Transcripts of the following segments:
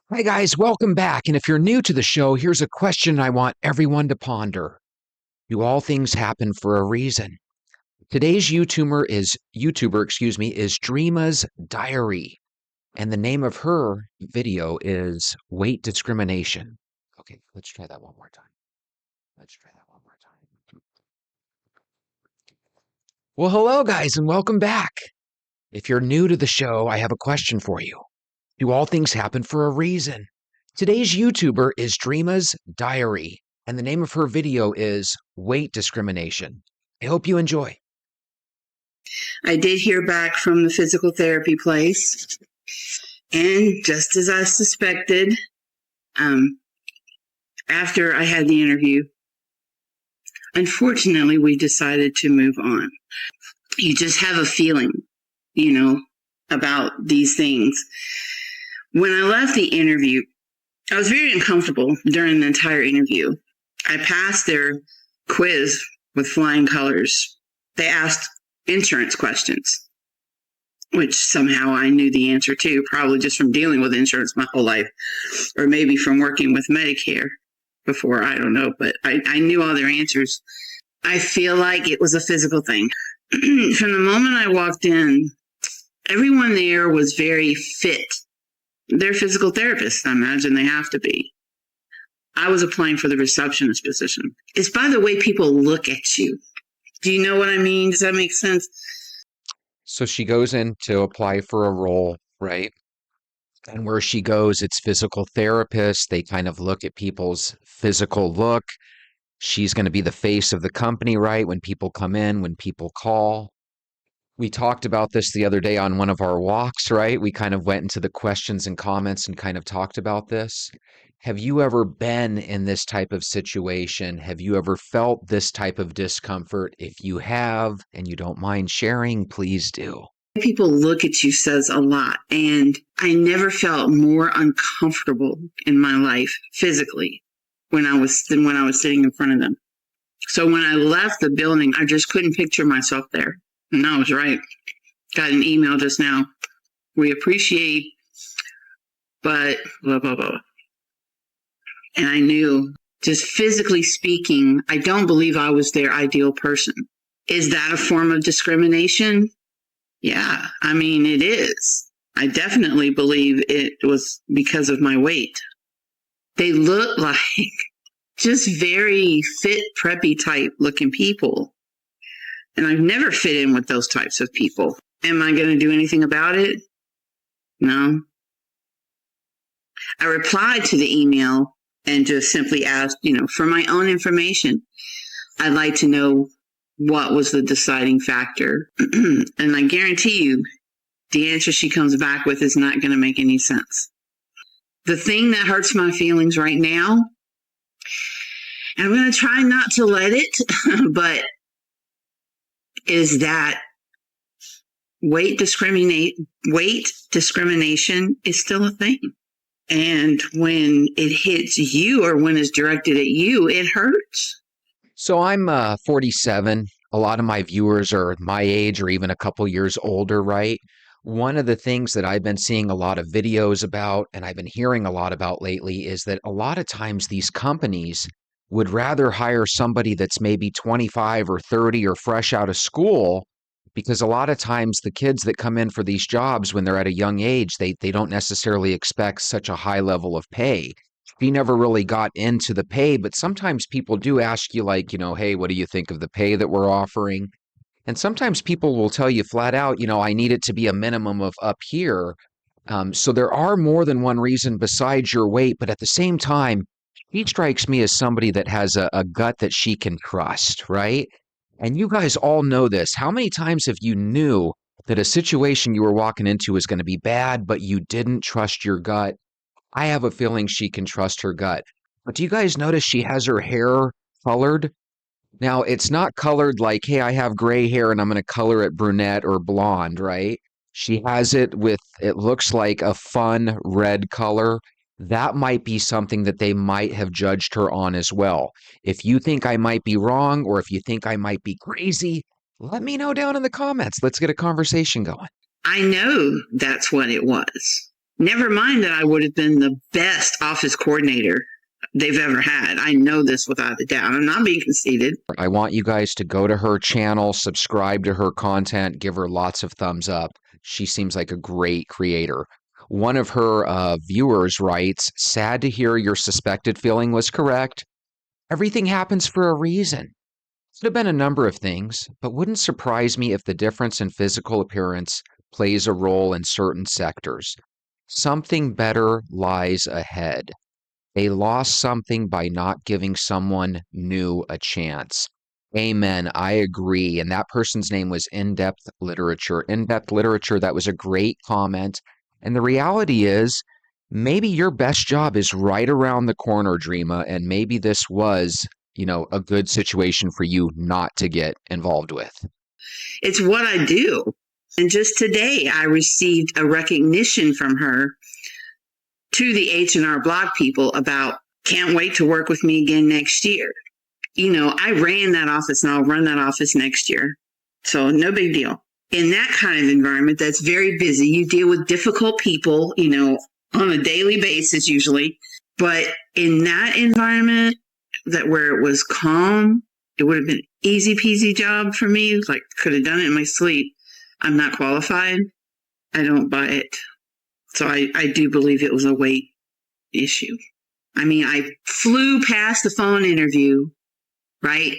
Hi, guys, welcome back. And if you're new to the show, here's a question I want everyone to ponder. Do all things happen for a reason? Today's YouTuber is Dreama's Diary. And the name of her video is Weight Discrimination. Okay, let's try that one more time. Let's try that one more time. Well, hello, guys, and welcome back. If you're new to the show, I have a question for you. Do all things happen for a reason? Today's YouTuber is Dreama's Diary, and the name of her video is Weight Discrimination. I hope you enjoy. I did hear back from the physical therapy place, and just as I suspected, after I had the interview, unfortunately, we decided to move on. You just have a feeling, about these things. When I left the interview, I was very uncomfortable during the entire interview. I passed their quiz with flying colors. They asked insurance questions, which somehow I knew the answer to, probably just from dealing with insurance my whole life, or maybe from working with Medicare before, I don't know, but I knew all their answers. I feel like it was a physical thing. From the moment I walked in, everyone there was very fit. They're physical therapists, I imagine they have to be. I was applying for the receptionist position. It's by the way people look at you. Do you know what I mean? Does that make sense? So she goes in to apply for a role, right? And where she goes, it's physical therapists. They kind of look at people's physical look. She's going to be the face of the company, right? When people come in, when people call. We talked about this the other day on one of our walks, right? We kind of went into the questions and comments and kind of talked about this. Have you ever been in this type of situation? Have you ever felt this type of discomfort? If you have and you don't mind sharing, please do. People look at you says a lot, and I never felt more uncomfortable in my life physically than when I was sitting in front of them. So when I left the building, I just couldn't picture myself there. And I was right. Got an email just now. We appreciate, but blah, blah, blah. And I knew, just physically speaking, I don't believe I was their ideal person. Is that a form of discrimination? Yeah, I mean, it is. I definitely believe it was because of my weight. They look like just very fit, preppy type looking people. And I've never fit in with those types of people. Am I going to do anything about it? No. I replied to the email and just simply asked, for my own information, I'd like to know what was the deciding factor. And I guarantee you, the answer she comes back with is not going to make any sense. The thing that hurts my feelings right now, and I'm going to try not to let it, but is that weight discrimination is still a thing. And when it hits you or when it's directed at you, it hurts. So I'm 47. A lot of my viewers are my age or even a couple years older, right? One of the things that I've been seeing a lot of videos about and I've been hearing a lot about lately is that a lot of times these companies would rather hire somebody that's maybe 25 or 30 or fresh out of school, because a lot of times the kids that come in for these jobs when they're at a young age, they don't necessarily expect such a high level of pay. She never really got into the pay, but sometimes people do ask you like, hey, what do you think of the pay that we're offering? And sometimes people will tell you flat out, I need it to be a minimum of up here. So there are more than one reason besides your weight, but at the same time, he strikes me as somebody that has a gut that she can trust, right? And you guys all know this. How many times have you knew that a situation you were walking into was going to be bad, but you didn't trust your gut? I have a feeling she can trust her gut. But do you guys notice she has her hair colored? Now, it's not colored like, hey, I have gray hair and I'm going to color it brunette or blonde, right? She has it with, it looks like a fun red color. That might be something that they might have judged her on as well. If you think I might be wrong or if you think I might be crazy, let me know down in the comments. Let's get a conversation going. I know that's what it was. Never mind that I would have been the best office coordinator they've ever had. I know this without a doubt. I'm not being conceited. I want you guys to go to her channel, subscribe to her content, give her lots of thumbs up. She seems like a great creator. One of her viewers writes, sad to hear your suspected feeling was correct. Everything happens for a reason. Could have been a number of things, but wouldn't surprise me if the difference in physical appearance plays a role in certain sectors. Something better lies ahead. They lost something by not giving someone new a chance. Amen. I agree. And that person's name was In-Depth Literature. In-Depth Literature, that was a great comment. And the reality is, maybe your best job is right around the corner, Dreama, and maybe this was, a good situation for you not to get involved with. It's what I do. And just today, I received a recognition from her to the H&R Block people about can't wait to work with me again next year. I ran that office and I'll run that office next year. So no big deal. In that kind of environment that's very busy, you deal with difficult people, on a daily basis usually. But in that environment, that where it was calm, it would have been an easy peasy job for me. Like could have done it in my sleep. I'm not qualified. I don't buy it. So I do believe it was a weight issue. I mean, I flew past the phone interview, right?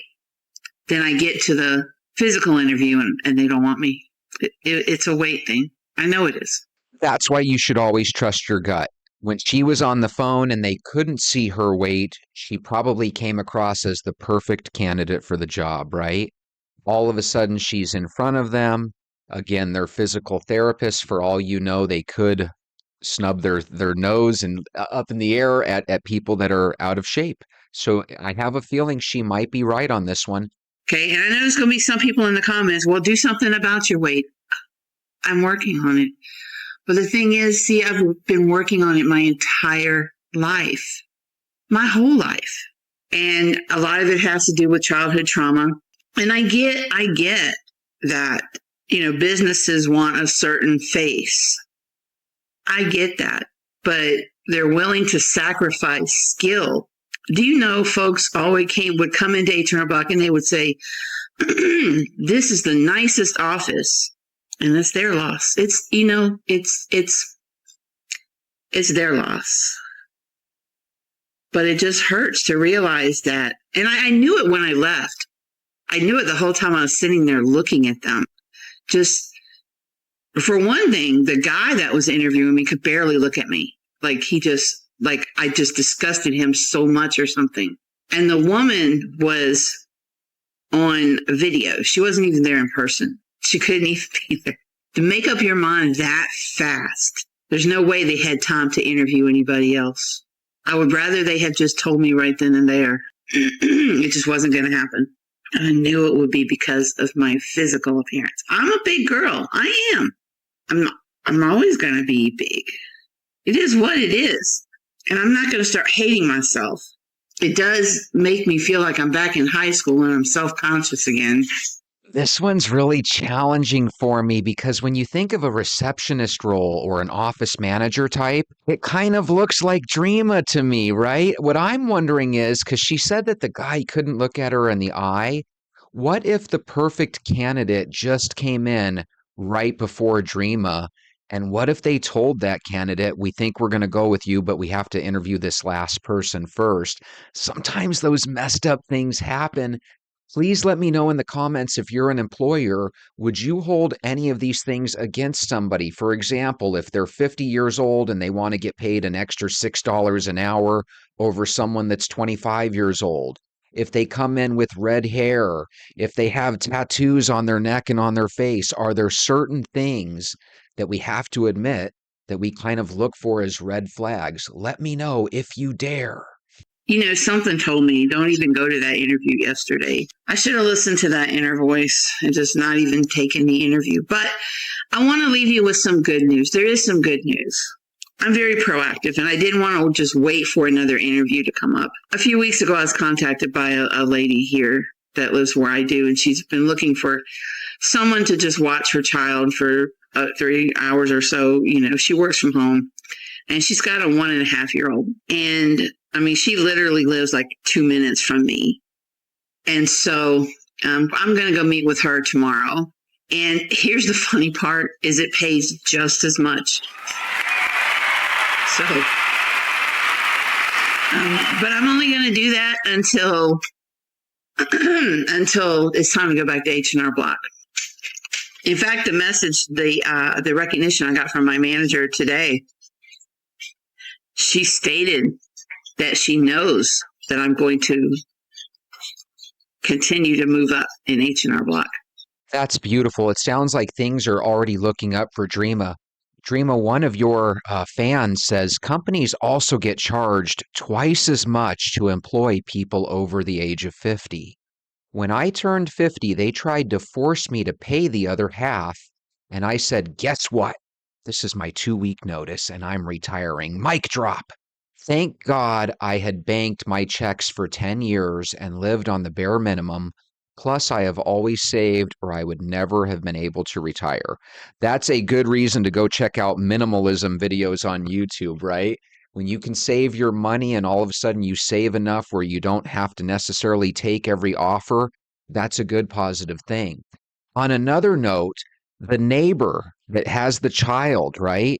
Then I get to the physical interview and they don't want me. It's a weight thing. I know it is. That's why you should always trust your gut. When she was on the phone and they couldn't see her weight, she probably came across as the perfect candidate for the job, right? All of a sudden, she's in front of them. Again, they're physical therapists. For all you know, they could snub their nose and up in the air at people that are out of shape. So I have a feeling she might be right on this one. Okay, and I know there's going to be some people in the comments, well, do something about your weight. I'm working on it. But the thing is, see, I've been working on it my entire life, my whole life. And a lot of it has to do with childhood trauma. And I get that, businesses want a certain face. I get that, but they're willing to sacrifice skill. Do you know folks would come into H&R Block and they would say, this is the nicest office. And it's their loss. It's their loss. But it just hurts to realize that. And I knew it when I left. I knew it the whole time I was sitting there looking at them. Just for one thing, the guy that was interviewing me could barely look at me. I just disgusted him so much or something. And the woman was on video. She wasn't even there in person. She couldn't even be there. To make up your mind that fast, there's no way they had time to interview anybody else. I would rather they had just told me right then and there. It just wasn't going to happen. I knew it would be because of my physical appearance. I'm a big girl. I am. I'm always going to be big. It is what it is. And I'm not going to start hating myself. It does make me feel like I'm back in high school and I'm self-conscious again. This one's really challenging for me because when you think of a receptionist role or an office manager type, it kind of looks like Dreama to me, right? What I'm wondering is, because she said that the guy couldn't look at her in the eye, what if the perfect candidate just came in right before Dreama? And what if they told that candidate, we think we're going to go with you, but we have to interview this last person first? Sometimes those messed up things happen. Please let me know in the comments if you're an employer, would you hold any of these things against somebody? For example, if they're 50 years old and they want to get paid an extra $6 an hour over someone that's 25 years old. If they come in with red hair, if they have tattoos on their neck and on their face, are there certain things that we have to admit that we kind of look for as red flags? Let me know if you dare. Something told me, don't even go to that interview yesterday. I should have listened to that inner voice and just not even taken the interview. But I want to leave you with some good news. There is some good news. I'm very proactive, and I didn't want to just wait for another interview to come up. A few weeks ago, I was contacted by a lady here that lives where I do, and she's been looking for someone to just watch her child for 3 hours or so. She works from home, and she's got a 1.5-year-old. And I mean, she literally lives like 2 minutes from me. And so I'm going to go meet with her tomorrow. And here's the funny part is it pays just as much. So, but I'm only going to do that until it's time to go back to H&R Block. In fact, the message, the recognition I got from my manager today, she stated that she knows that I'm going to continue to move up in H&R Block. That's beautiful. It sounds like things are already looking up for Dreama. Dreama, one of your fans says companies also get charged twice as much to employ people over the age of 50. When I turned 50, they tried to force me to pay the other half, and I said, guess what? This is my 2-week notice, and I'm retiring. Mic drop. Thank God I had banked my checks for 10 years and lived on the bare minimum. Plus, I have always saved, or I would never have been able to retire. That's a good reason to go check out minimalism videos on YouTube, right? When you can save your money and all of a sudden you save enough where you don't have to necessarily take every offer, that's a good positive thing. On another note, the neighbor that has the child, right?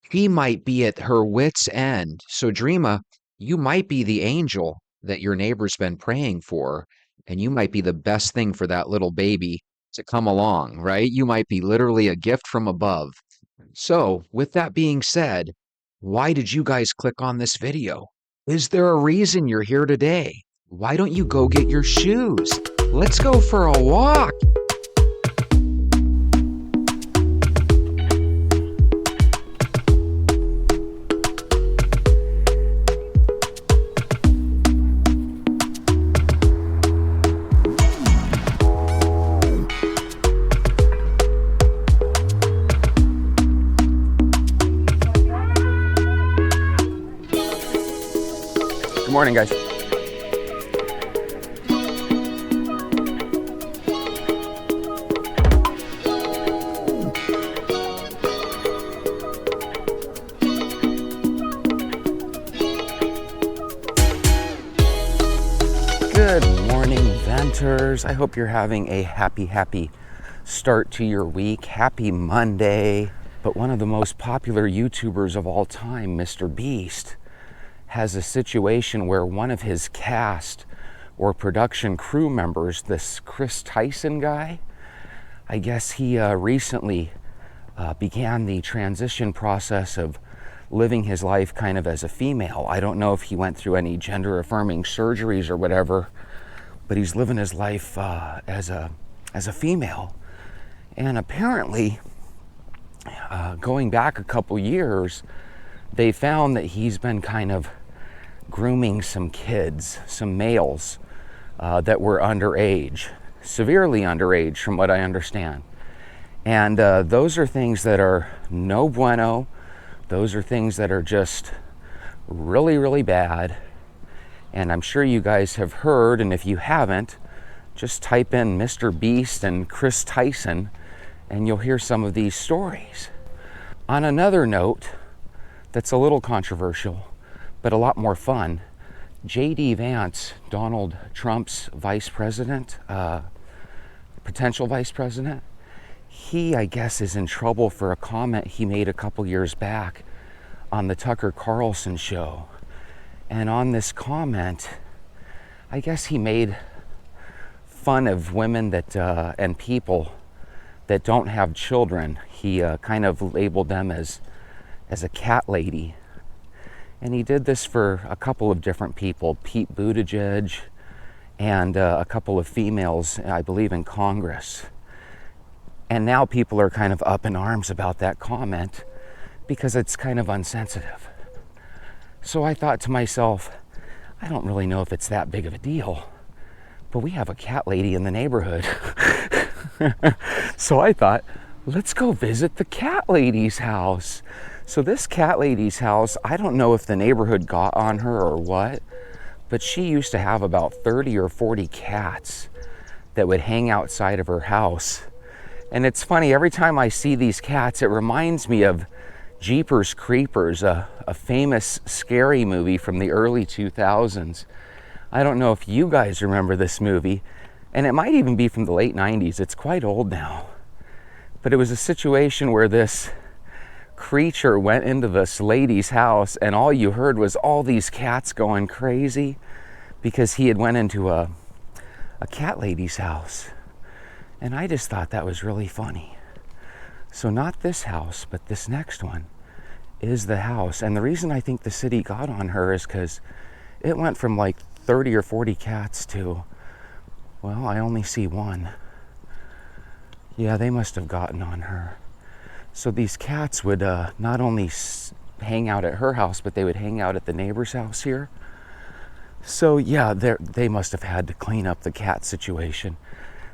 She might be at her wit's end. So, Dreama, you might be the angel that your neighbor's been praying for, and you might be the best thing for that little baby to come along, right? You might be literally a gift from above. So, with that being said, why did you guys click on this video? Is there a reason you're here today? Why don't you go get your shoes? Let's go for a walk. Good morning, guys. Good morning, venters. I hope you're having a happy start to your week. Happy Monday. But one of the most popular YouTubers of all time, Mr. Beast, has a situation where one of his cast or production crew members, this Chris Tyson guy, I guess he recently began the transition process of living his life kind of as a female. I don't know if he went through any gender affirming surgeries or whatever, but he's living his life as a female. And apparently, going back a couple years, they found that he's been kind of grooming some kids, some males that were underage, severely underage from what I understand. And those are things that are no bueno. Those are things that are just really bad. And I'm sure you guys have heard, and if you haven't, just type in Mr. Beast and Chris Tyson and you'll hear some of these stories. On another note that's a little controversial, but a lot more fun, J.D. Vance, Donald Trump's vice president, potential vice president, he, I guess, is in trouble for a comment he made a couple years back on the Tucker Carlson show. And on this comment, I guess he made fun of women that and people that don't have children. He kind of labeled them as a cat lady. And he did this for a couple of different people, Pete Buttigieg and a couple of females, I believe, in Congress. And now people are kind of up in arms about that comment because it's kind of unsensitive. So I thought to myself, I don't really know if it's that big of a deal, but we have a cat lady in the neighborhood. So I thought, let's go visit the cat lady's house. So this cat lady's house, I don't know if the neighborhood got on her or what, but she used to have about 30 or 40 cats. that would hang outside of her house. And it's funny, every time I see these cats, it reminds me of Jeepers Creepers, a famous scary movie from the early 2000s. I don't know if you guys remember this movie, and it might even be from the late 90s. It's quite old now. But it was a situation where this creature went into this lady's house, and all you heard was all these cats going crazy because he had went into a cat lady's house. And I just thought that was really funny. So not this house, but this next one is the house. And the reason I think the city got on her is because it went from like 30 or 40 cats to, well, I only see one. Yeah, they must have gotten on her. So these cats would not only hang out at her house, but they would hang out at the neighbor's house here. So yeah, they must have had to clean up the cat situation.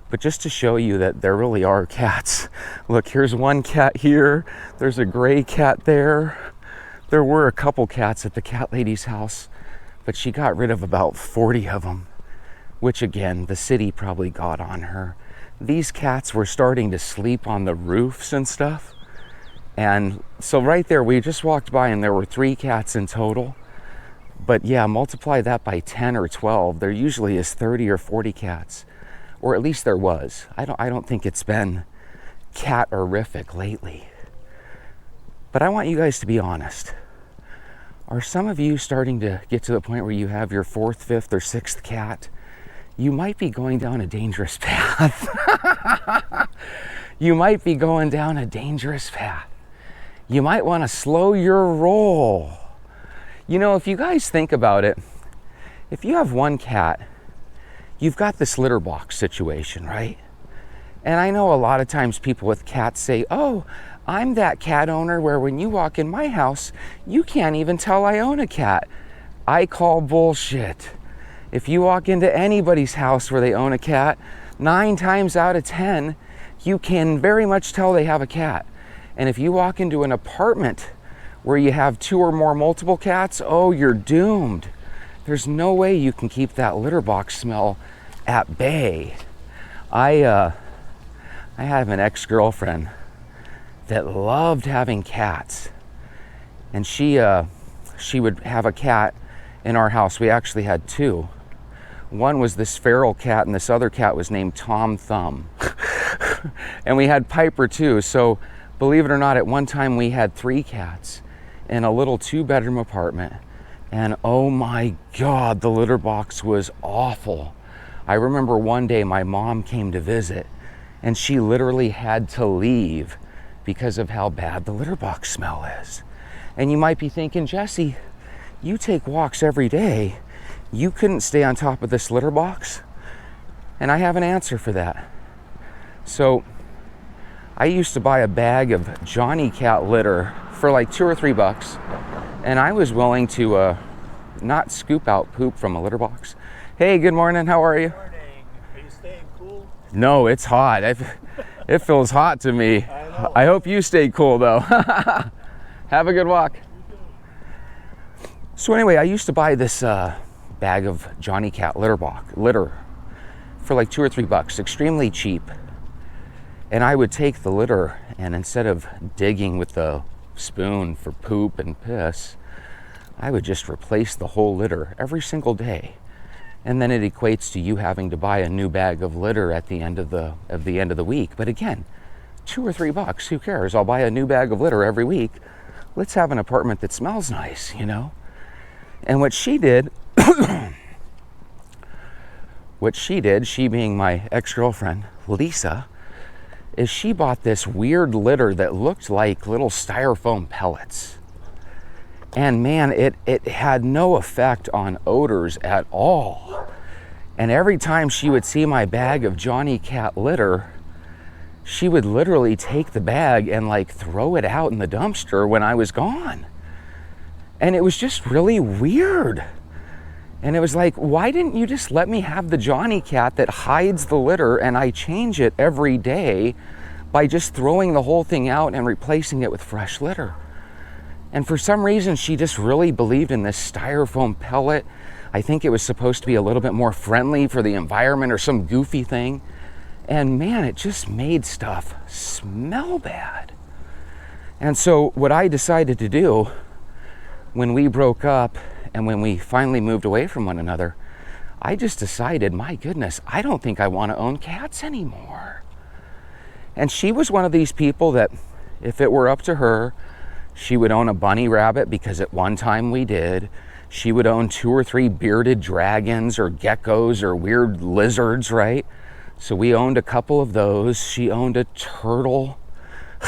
But just to show you that there really are cats. Look, here's one cat here. There's a gray cat there. There were a couple cats at the cat lady's house, but she got rid of about 40 of them, which again, the city probably got on her. These cats were starting to sleep on the roofs and stuff. And so right there, we just walked by and there were 3 cats in total. But yeah, multiply that by 10 or 12. There usually is 30 or 40 cats. Or at least there was. I don't think it's been cat-horrific lately. But I want you guys to be honest. Are some of you starting to get to the point where you have your 4th, 5th, or 6th cat? You might be going down a dangerous path. You might be going down a dangerous path. You might want to slow your roll. You know, if you guys think about it, if you have one cat, you've got this litter box situation, right? And I know a lot of times people with cats say, oh, I'm that cat owner where when you walk in my house, you can't even tell I own a cat. I call bullshit. If you walk into anybody's house where they own a cat, 9 times out of 10, you can very much tell they have a cat. And if you walk into an apartment where you have 2 or more multiple cats, oh, you're doomed. There's no way you can keep that litter box smell at bay. I have an ex-girlfriend that loved having cats, and she would have a cat in our house. We actually had 2. One was this feral cat, and this other cat was named Tom Thumb. And we had Piper too. So believe it or not, at one time we had 3 cats in a little 2-bedroom apartment. And oh my God, the litter box was awful. I remember one day my mom came to visit and she literally had to leave because of how bad the litter box smell is. And you might be thinking, Jesse, you take walks every day. You couldn't stay on top of this litter box? And I have an answer for that. So I used to buy a bag of Johnny Cat litter for like $2 or $3. And I was willing to not scoop out poop from a litter box. Hey, good morning. How are you? Good morning. Are you staying cool? No, it's hot. It feels hot to me. I know. I hope you stay cool though. Have a good walk. So anyway, I used to buy this bag of Johnny Cat litter for like $2 or $3, extremely cheap. And I would take the litter and instead of digging with the spoon for poop and piss, I would just replace the whole litter every single day. And then it equates to you having to buy a new bag of litter at the end of the week. But again, $2 or $3, who cares? I'll buy a new bag of litter every week. Let's have an apartment that smells nice, you know? And what she did, she being my ex-girlfriend, Lisa, is she bought this weird litter that looked like little styrofoam pellets. And man, it had no effect on odors at all. And every time she would see my bag of Johnny Cat litter, she would literally take the bag and like throw it out in the dumpster when I was gone. And it was just really weird. And it was like, why didn't you just let me have the Johnny Cat that hides the litter and I change it every day by just throwing the whole thing out and replacing it with fresh litter? And for some reason, she just really believed in this styrofoam pellet. I think it was supposed to be a little bit more friendly for the environment or some goofy thing. And man, it just made stuff smell bad. And so what I decided to do when we broke up and when we finally moved away from one another, I just decided, my goodness, I don't think I want to own cats anymore. And she was one of these people that if it were up to her, she would own a bunny rabbit, because at one time we did. She would own 2 or 3 bearded dragons or geckos or weird lizards, right? So we owned a couple of those. She owned a turtle.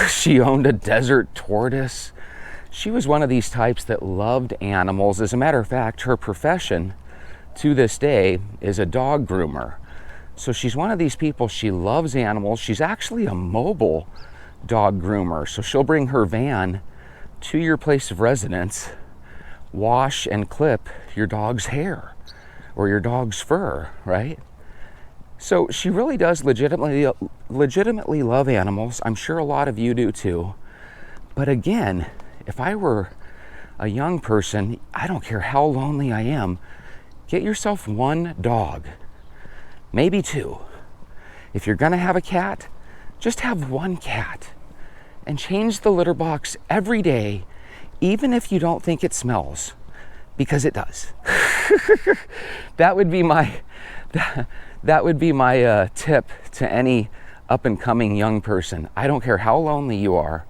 She owned a desert tortoise. She was one of these types that loved animals. As a matter of fact, her profession to this day is a dog groomer. So she's one of these people, she loves animals. She's actually a mobile dog groomer. So she'll bring her van to your place of residence, wash and clip your dog's hair or your dog's fur, right? So she really does legitimately love animals. I'm sure a lot of you do too. But again, if I were a young person, I don't care how lonely I am, get yourself 1 dog, maybe 2. If you're gonna have a cat, just have 1 cat and change the litter box every day, even if you don't think it smells, because it does. That would be my tip to any up and coming young person. I don't care how lonely you are,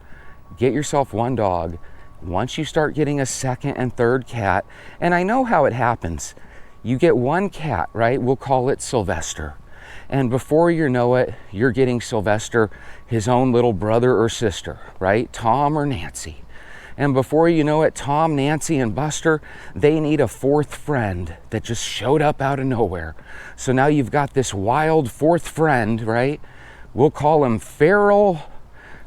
get yourself 1 dog. Once you start getting a 2nd and 3rd cat, and I know how it happens. You get 1 cat, right? We'll call it Sylvester. And before you know it, you're getting Sylvester his own little brother or sister, right? Tom or Nancy. And before you know it, Tom, Nancy, and Buster, they need a 4th friend that just showed up out of nowhere. So now you've got this wild 4th friend, right? We'll call him Feral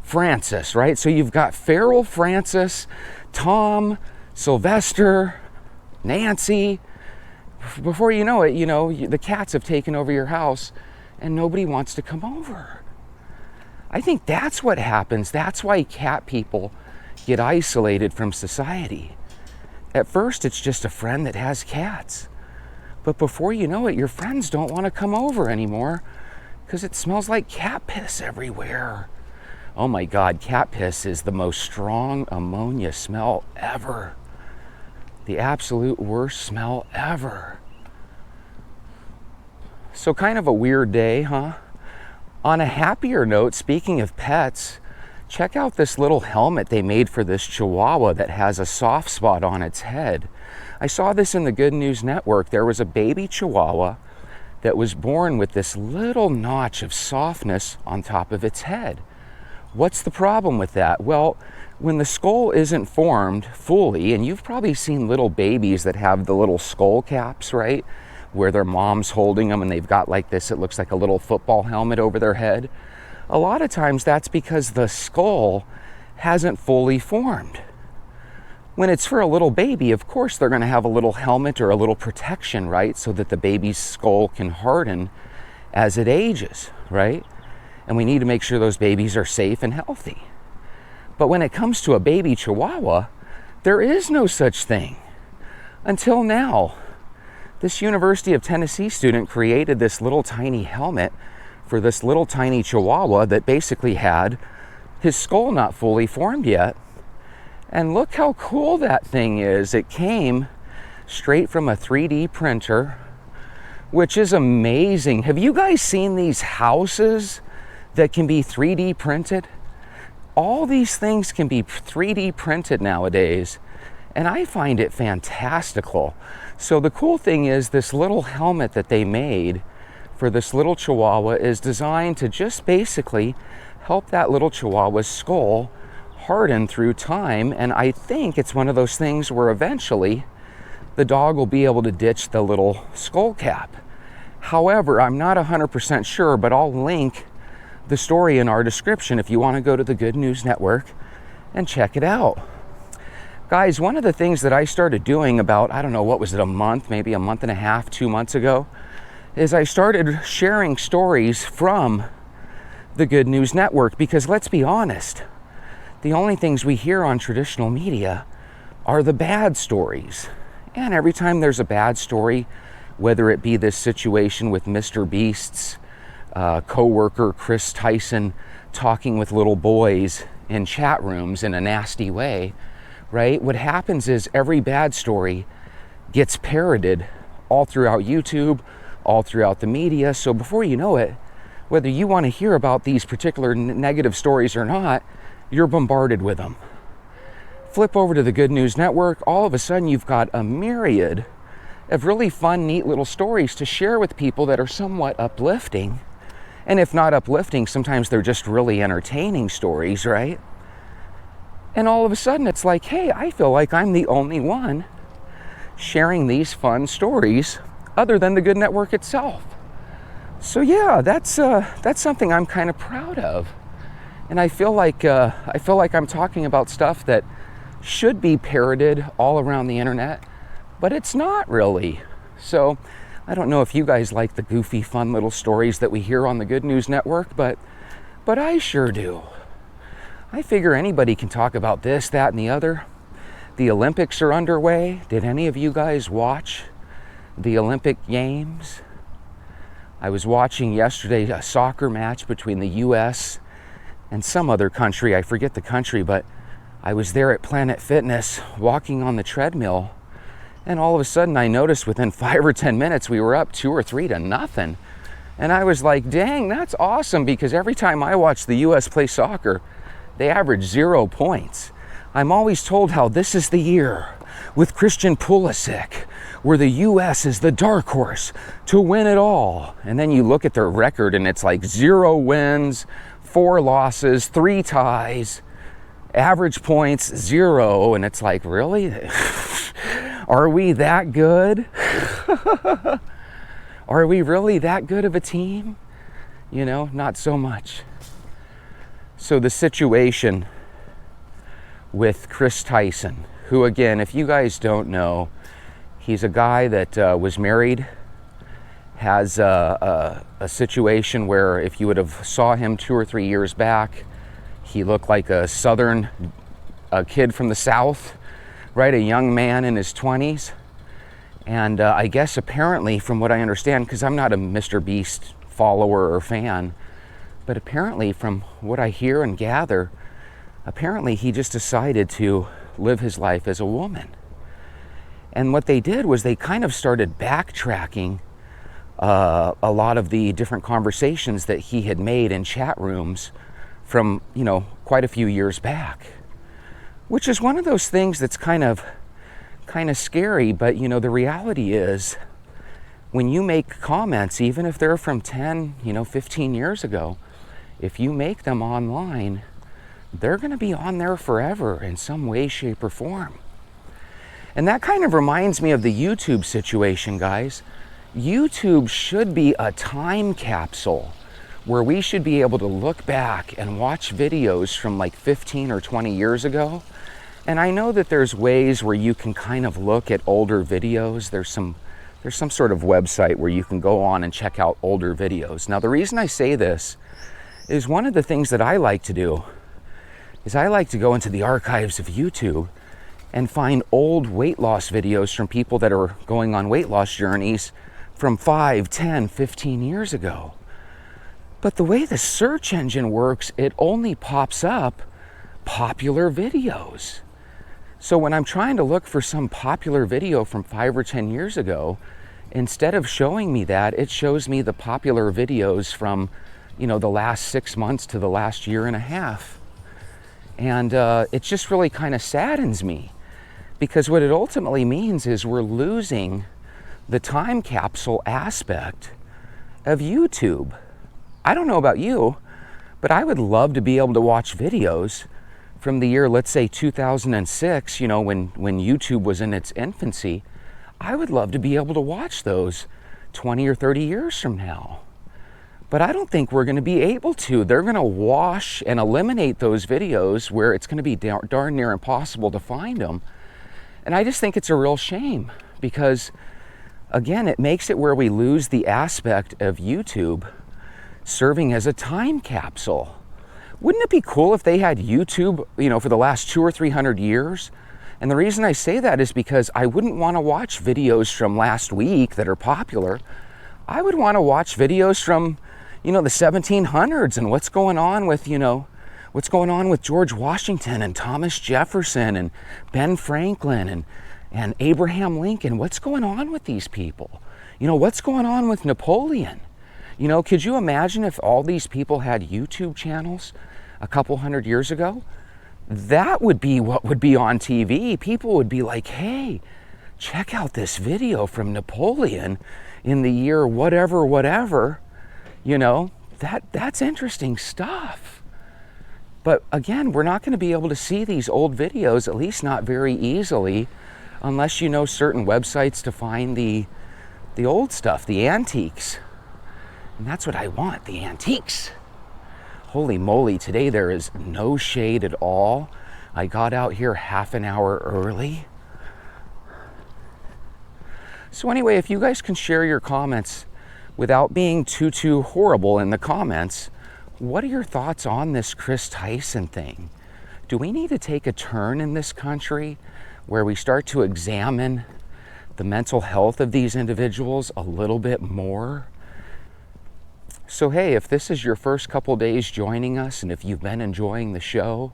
Francis, right? So you've got Feral Francis, Tom, Sylvester, Nancy. Before you know it, the cats have taken over your house and nobody wants to come over. I think that's what happens. That's why cat people get isolated from society. At first, it's just a friend that has cats. But before you know it, your friends don't want to come over anymore because it smells like cat piss everywhere. Oh my God, cat piss is the most strong ammonia smell ever. The absolute worst smell ever. So kind of a weird day, huh? On a happier note, speaking of pets, check out this little helmet they made for this chihuahua that has a soft spot on its head. I saw this in the Good News Network. There was a baby chihuahua that was born with this little notch of softness on top of its head. What's the problem with that? Well, when the skull isn't formed fully, and you've probably seen little babies that have the little skull caps, right? Where their mom's holding them and they've got like this, it looks like a little football helmet over their head. A lot of times that's because the skull hasn't fully formed. When it's for a little baby, of course, they're going to have a little helmet or a little protection, right? So that the baby's skull can harden as it ages, right? And we need to make sure those babies are safe and healthy. But when it comes to a baby chihuahua, there is no such thing. Until now, this University of Tennessee student created this little tiny helmet for this little tiny chihuahua that basically had his skull not fully formed yet. And look how cool that thing is. It came straight from a 3D printer, which is amazing. Have you guys seen these houses that can be 3D printed? All these things can be 3D printed nowadays, and I find it fantastical. So the cool thing is this little helmet that they made for this little chihuahua is designed to just basically help that little chihuahua's skull harden through time. And I think it's one of those things where eventually the dog will be able to ditch the little skull cap. However, I'm not 100% sure, but I'll link the story in our description if you want to go to the Good News Network and check it out. Guys, one of the things that I started doing about, I don't know, what was it, a month, maybe a month and a half, 2 months ago, is I started sharing stories from the Good News Network, because let's be honest, the only things we hear on traditional media are the bad stories. And every time there's a bad story, whether it be this situation with Mr. Beast's co-worker Chris Tyson talking with little boys in chat rooms in a nasty way, right? What happens is every bad story gets parroted all throughout YouTube, all throughout the media. So before you know it, whether you want to hear about these particular negative stories or not, you're bombarded with them. Flip over to the Good News Network, all of a sudden you've got a myriad of really fun, neat little stories to share with people that are somewhat uplifting. And if not uplifting, sometimes they're just really entertaining stories, right? And all of a sudden it's like, hey, I feel like I'm the only one sharing these fun stories other than the Good Network itself. So yeah, that's something I'm kind of proud of. And I feel like I'm talking about stuff that should be parroted all around the internet, but it's not really. So I don't know if you guys like the goofy, fun little stories that we hear on the Good News Network, but I sure do. I figure anybody can talk about this, that, and the other. The Olympics are underway. Did any of you guys watch the Olympic Games? I was watching yesterday a soccer match between the US and some other country. I forget the country, but I was there at Planet Fitness walking on the treadmill, and all of a sudden I noticed within 5 or 10 minutes we were up 2 or 3 to nothing. And I was like, dang, that's awesome, because every time I watch the US play soccer, they average 0 points. I'm always told how this is the year with Christian Pulisic, where the US is the dark horse to win it all. And then you look at their record and it's like 0 wins, 4 losses, 3 ties, average points 0, and it's like, really? Are we that good? Are we really that good of a team? You know, not so much. So the situation with Chris Tyson, who, again, if you guys don't know, he's a guy that was married, has a situation where if you would have saw him 2 or 3 years back, he looked like a southern kid from the South, right? A young man in his 20s. And I guess apparently, from what I understand, because I'm not a Mr. Beast follower or fan, but apparently from what I hear and gather, apparently he just decided to live his life as a woman. And what they did was they kind of started backtracking a lot of the different conversations that he had made in chat rooms from, you know, quite a few years back, which is one of those things that's kind of scary. But, you know, the reality is when you make comments, even if they're from 10, 15 years ago, if you make them online, they're going to be on there forever in some way, shape, or form. And that kind of reminds me of the YouTube situation, guys. YouTube should be a time capsule where we should be able to look back and watch videos from like 15 or 20 years ago. And I know that there's ways where you can kind of look at older videos. There's some sort of website where you can go on and check out older videos. Now, the reason I say this is one of the things that I like to do is I like to go into the archives of YouTube and find old weight loss videos from people that are going on weight loss journeys from 5, 10, 15 years ago. But the way the search engine works, it only pops up popular videos. So when I'm trying to look for some popular video from 5 or 10 years ago, instead of showing me that, it shows me the popular videos from, the last 6 months to the last year and a half. And it just really kind of saddens me, because what it ultimately means is we're losing the time capsule aspect of YouTube. I don't know about you, but I would love to be able to watch videos from the year, let's say 2006, when YouTube was in its infancy. I would love to be able to watch those 20 or 30 years from now. But I don't think we're going to be able to. They're going to wash and eliminate those videos where it's going to be darn near impossible to find them. And I just think it's a real shame, because, again, it makes it where we lose the aspect of YouTube serving as a time capsule. Wouldn't it be cool if they had YouTube, for the last 200 or 300 years, And the reason I say that is because I wouldn't want to watch videos from last week that are popular. I would want to watch videos from, the 1700s and what's going on with, what's going on with George Washington and Thomas Jefferson and Ben Franklin and Abraham Lincoln. What's going on with these people? What's going on with Napoleon? Could you imagine if all these people had YouTube channels a couple hundred years ago? That would be what would be on TV. People would be like, hey, check out this video from Napoleon in the year whatever. That's interesting stuff. But again, we're not going to be able to see these old videos, at least not very easily, unless you know certain websites to find the old stuff, the antiques. And that's what I want, the antiques. Holy moly, today there is no shade at all. I got out here half an hour early. So anyway, if you guys can share your comments without being too horrible in the comments, what are your thoughts on this Chris Tyson thing? Do we need to take a turn in this country where we start to examine the mental health of these individuals a little bit more? So hey, if this is your first couple days joining us, and if you've been enjoying the show,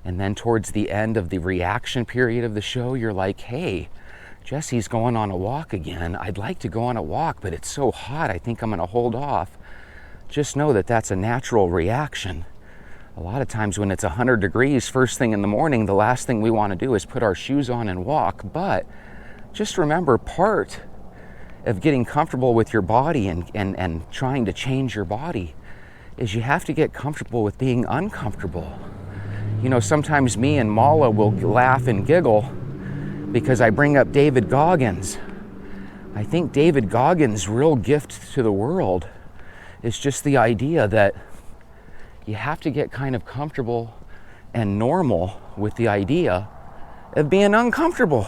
and then towards the end of the reaction period of the show, you're like, hey, Jesse's going on a walk again. I'd like to go on a walk, but it's so hot, I think I'm gonna hold off. Just know that that's a natural reaction. A lot of times when it's 100 degrees first thing in the morning, the last thing we wanna do is put our shoes on and walk. But just remember, part of getting comfortable with your body and trying to change your body is you have to get comfortable with being uncomfortable. Sometimes me and Mala will laugh and giggle because I bring up David Goggins. I think David Goggins' real gift to the world is just the idea that you have to get kind of comfortable and normal with the idea of being uncomfortable.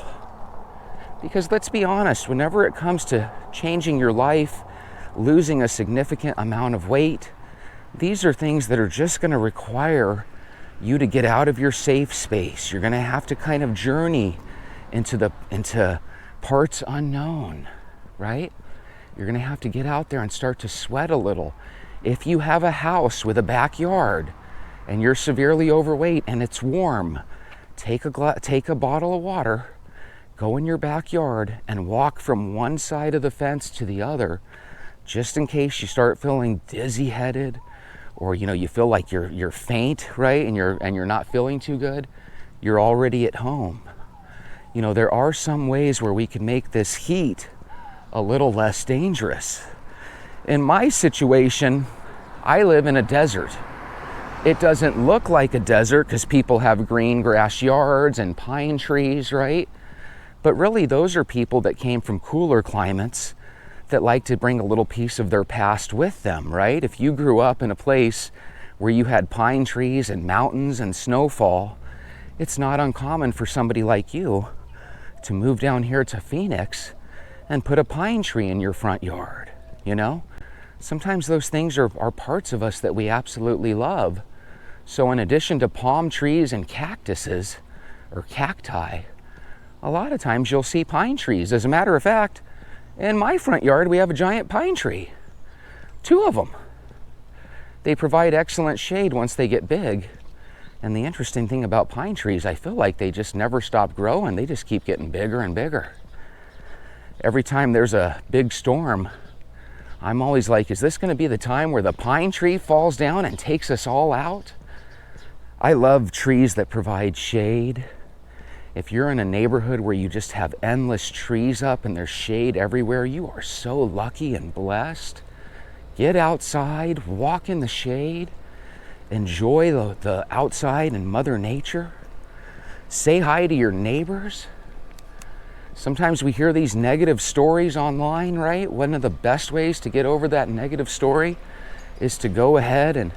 Because let's be honest, whenever it comes to changing your life, losing a significant amount of weight, these are things that are just going to require you to get out of your safe space. You're going to have to kind of journey into parts unknown, right? You're going to have to get out there and start to sweat a little. If you have a house with a backyard and you're severely overweight and it's warm, take a bottle of water, go in your backyard and walk from one side of the fence to the other, just in case you start feeling dizzy-headed, or you feel like you're faint, right? And you're not feeling too good. You're already at home. There are some ways where we can make this heat a little less dangerous. In my situation, I live in a desert. It doesn't look like a desert because people have green grass yards and pine trees, right? But really, those are people that came from cooler climates that like to bring a little piece of their past with them, right? If you grew up in a place where you had pine trees and mountains and snowfall, it's not uncommon for somebody like you to move down here to Phoenix and put a pine tree in your front yard, Sometimes those things are parts of us that we absolutely love. So in addition to palm trees and cactuses, or cacti, a lot of times you'll see pine trees. As a matter of fact, in my front yard, we have a giant pine tree. 2 of them. They provide excellent shade once they get big. And the interesting thing about pine trees, I feel like they just never stop growing. They just keep getting bigger and bigger. Every time there's a big storm, I'm always like, is this going to be the time where the pine tree falls down and takes us all out? I love trees that provide shade. If you're in a neighborhood where you just have endless trees up and there's shade everywhere, you are so lucky and blessed. Get outside, walk in the shade, enjoy the outside and Mother Nature. Say hi to your neighbors. Sometimes we hear these negative stories online, right? One of the best ways to get over that negative story is to go ahead and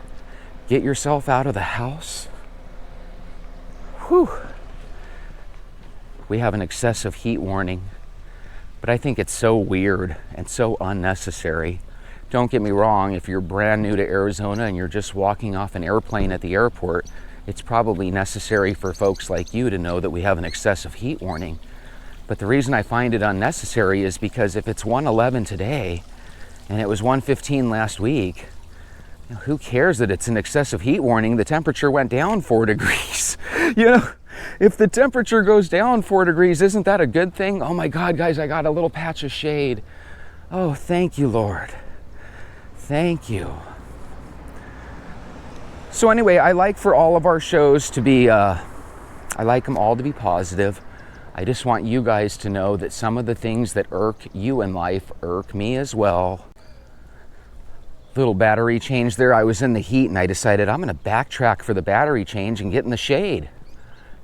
get yourself out of the house. Whew. We have an excessive heat warning, but I think it's so weird and so unnecessary. Don't get me wrong, if you're brand new to Arizona and you're just walking off an airplane at the airport, it's probably necessary for folks like you to know that we have an excessive heat warning. But the reason I find it unnecessary is because if it's 111 today and it was 115 last week, who cares that it's an excessive heat warning? The temperature went down 4 degrees. If the temperature goes down 4 degrees, isn't that a good thing? Oh my God, guys, I got a little patch of shade. Oh, thank you, Lord. Thank you. So anyway, I like for all of our shows to be, I like them all to be positive. I just want you guys to know that some of the things that irk you in life irk me as well. Little battery change there. I was in the heat and I decided I'm going to backtrack for the battery change and get in the shade.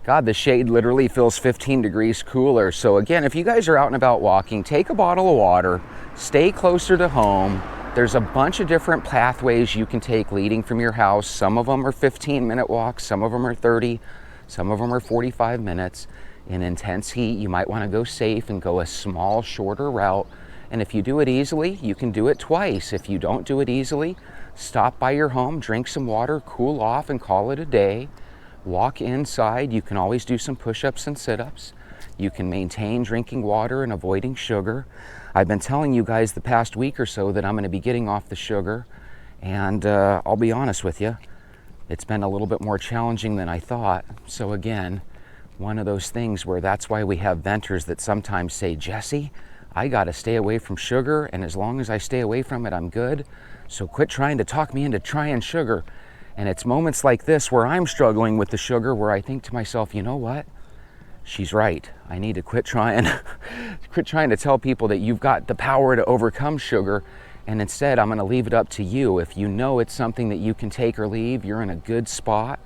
God, the shade literally feels 15 degrees cooler. So again, if you guys are out and about walking, take a bottle of water, stay closer to home. There's a bunch of different pathways you can take leading from your house. Some of them are 15-minute walks, some of them are 30, some of them are 45 minutes. In intense heat, you might want to go safe and go a small, shorter route. And if you do it easily, you can do it twice. If you don't do it easily, stop by your home, drink some water, cool off, and call it a day. Walk inside. You can always do some push-ups and sit-ups. You can maintain drinking water and avoiding sugar. I've been telling you guys the past week or so that I'm going to be getting off the sugar. And I'll be honest with you, it's been a little bit more challenging than I thought. So again, one of those things where that's why we have venters that sometimes say, Jesse, I got to stay away from sugar, and as long as I stay away from it, I'm good. So quit trying to talk me into trying sugar. And it's moments like this where I'm struggling with the sugar where I think to myself, you know what? She's right. I need to quit trying to tell people that you've got the power to overcome sugar. And instead, I'm going to leave it up to you. If you know it's something that you can take or leave, you're in a good spot.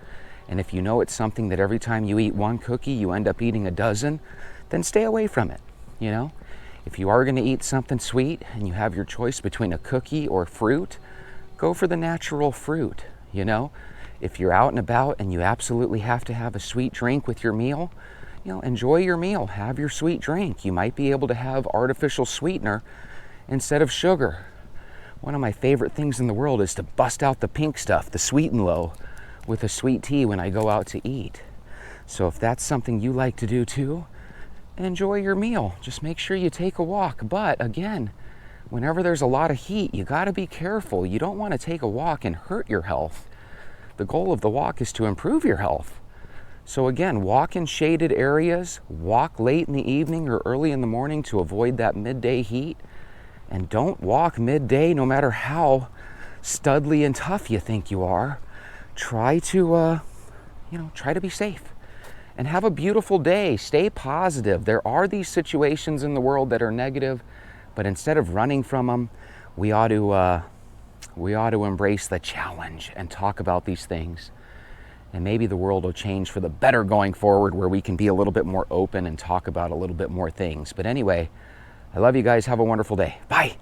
And if you know it's something that every time you eat one cookie, you end up eating a dozen, then stay away from it, If you are going to eat something sweet and you have your choice between a cookie or fruit, go for the natural fruit, If you're out and about and you absolutely have to have a sweet drink with your meal, enjoy your meal, have your sweet drink. You might be able to have artificial sweetener instead of sugar. One of my favorite things in the world is to bust out the pink stuff, the Sweet and Low, with a sweet tea when I go out to eat. So if that's something you like to do too, enjoy your meal. Just make sure you take a walk. But again, whenever there's a lot of heat, you got to be careful. You don't want to take a walk and hurt your health. The goal of the walk is to improve your health. So again, walk in shaded areas, walk late in the evening or early in the morning to avoid that midday heat. And don't walk midday no matter how studly and tough you think you are. Try to be safe. And have a beautiful day. Stay positive. There are these situations in the world that are negative, but instead of running from them, we ought to embrace the challenge and talk about these things. And maybe the world will change for the better going forward, where we can be a little bit more open and talk about a little bit more things. But anyway, I love you guys. Have a wonderful day. Bye.